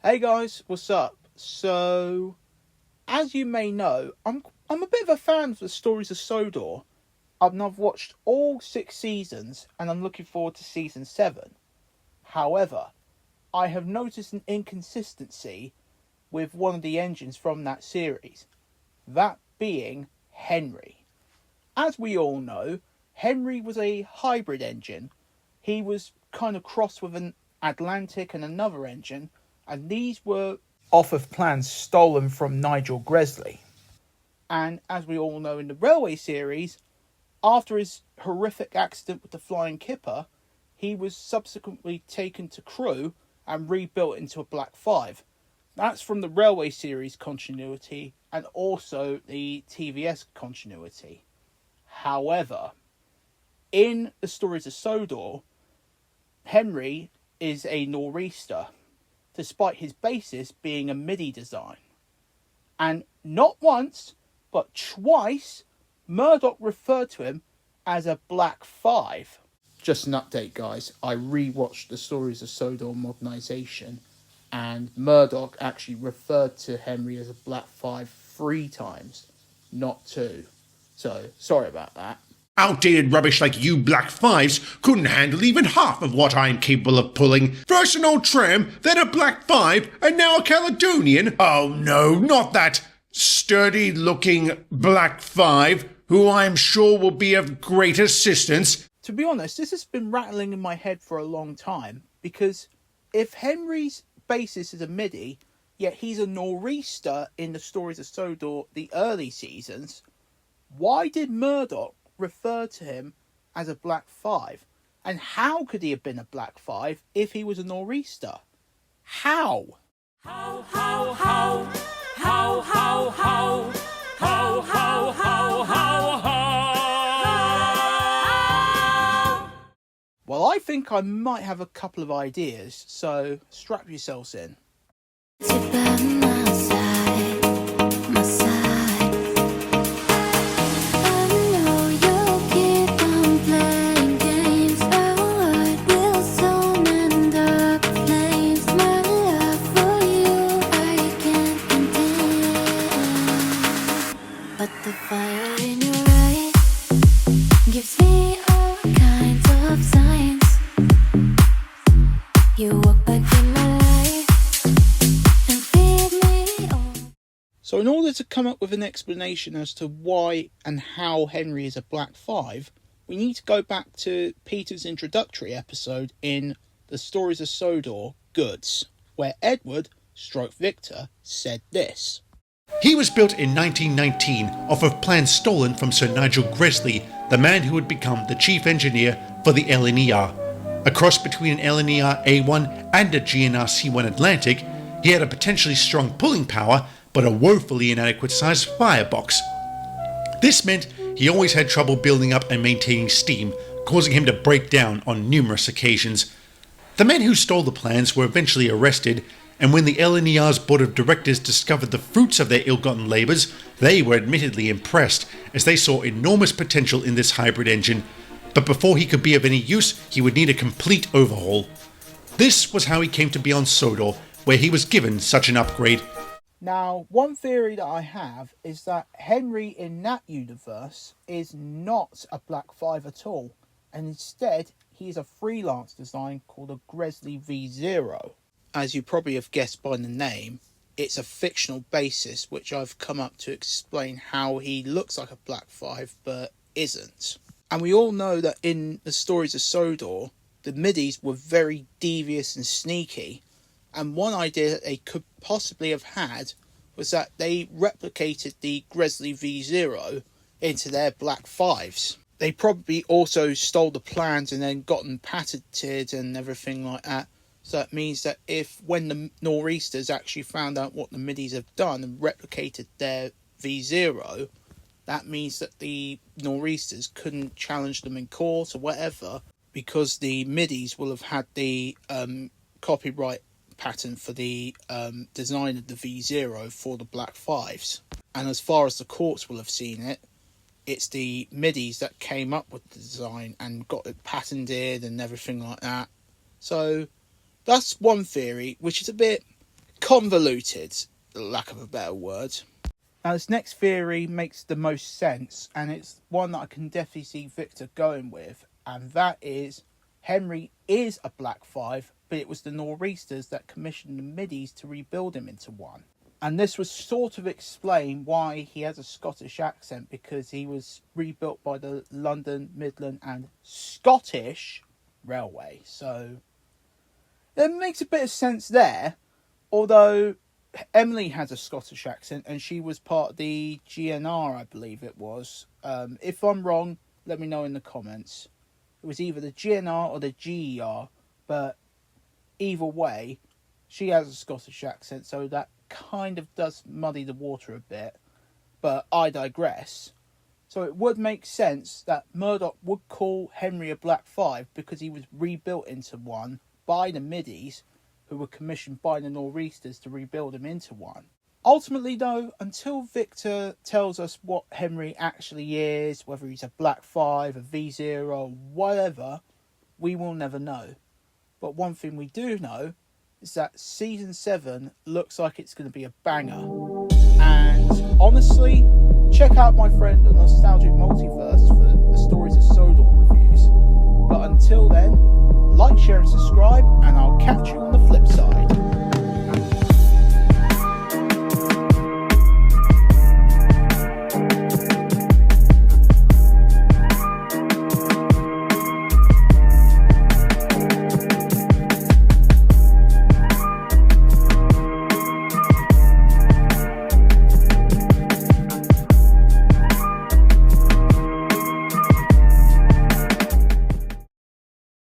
Hey guys, what's up? So, as you may know, I'm a bit of a fan of the stories of Sodor. I've watched all 6 seasons and I'm looking forward to season 7. However, I have noticed an inconsistency with one of the engines from that series. That being Henry. As we all know, Henry was a hybrid engine. He was kind of crossed with an Atlantic and another engine, and these were off of plans stolen from Nigel Gresley. And as we all know in the Railway series, after his horrific accident with the Flying Kipper, he was subsequently taken to Crewe and rebuilt into a Black 5. That's from the Railway series continuity and also the TVS continuity. However, in the stories of Sodor, Henry is a nor'easter, despite his basis being a MIDI design. And not once, but twice, Murdoch referred to him as a Black 5. Just an update, guys. I rewatched the stories of Sodor modernisation, and Murdoch actually referred to Henry as a Black 5 3 times, not 2. So, sorry about that. Outdated rubbish like you Black Fives couldn't handle even half of what I'm capable of pulling. First an old tram, then a Black Five, and now a Caledonian? Oh no, not that sturdy-looking Black Five, who I'm sure will be of great assistance. To be honest, this has been rattling in my head for a long time, because if Henry's basis is a MIDI, yet he's a nor'easter in the stories of Sodor, the early seasons, why did Murdoch refer to him as a Black 5? And how could he have been a Black 5 if he was a nor'easter? How? How, how, how, how, how, how, how, how, how, how, how. Well, I think I might have a couple of ideas, so strap yourselves in. So in order to come up with an explanation as to why and how Henry is a Black 5, we need to go back to Peter's introductory episode in The Stories of Sodor, Goods, where Edward, stroke Victor, said this. He was built in 1919 off of plans stolen from Sir Nigel Gresley, the man who would become the chief engineer for the LNER. A cross between an LNER A1 and a GNR C1 Atlantic, he had a potentially strong pulling power, but a woefully inadequate sized firebox. This meant he always had trouble building up and maintaining steam, causing him to break down on numerous occasions. The men who stole the plans were eventually arrested, and when the LNER's board of directors discovered the fruits of their ill-gotten labours, they were admittedly impressed, as they saw enormous potential in this hybrid engine. But before he could be of any use, he would need a complete overhaul. This was how he came to be on Sodor, where he was given such an upgrade. Now, one theory that I have is that Henry in that universe is not a Black 5 at all, and instead he is a freelance design called a Gresley V0. As you probably have guessed by the name, it's a fictional basis which I've come up to explain how he looks like a Black 5 but isn't. And we all know that in the stories of Sodor, the middies were very devious and sneaky, and one idea that they could possibly have had was that they replicated the Gresley V0 into their Black 5s. They probably also stole the plans and then got them patented and everything like that. So that means that if, when the nor'easters actually found out what the middies have done and replicated their V0, that means that the nor'easters couldn't challenge them in court or whatever, because the middies will have had the copyright patent for the design of the V0 for the Black 5s. And as far as the courts will have seen it, it's the middies that came up with the design and got it patented and everything like that. So that's one theory, which is a bit convoluted, lack of a better word. Now, this next theory makes the most sense, and it's one that I can definitely see Victor going with, and that is Henry is a Black 5, but it was the Nor'easters that commissioned the Middies to rebuild him into one. And this would sort of explain why he has a Scottish accent, because he was rebuilt by the London, Midland and Scottish Railway. So it makes a bit of sense there, although Emily has a Scottish accent and she was part of the GNR, I believe it was. If I'm wrong, let me know in the comments. It was either the GNR or the GER, but either way, she has a Scottish accent, so that kind of does muddy the water a bit. But I digress. So it would make sense that Murdoch would call Henry a Black 5 because he was rebuilt into one by the Middies, who were commissioned by the Nor'easters to rebuild him into one. Ultimately, though, until Victor tells us what Henry actually is, whether he's a Black 5, a V0, whatever, we will never know. But one thing we do know is that Season 7 looks like it's going to be a banger. And honestly, check out my friend the Nostalgic Multiverse for the Stories of Sodor reviews. But until then, like, share and subscribe, and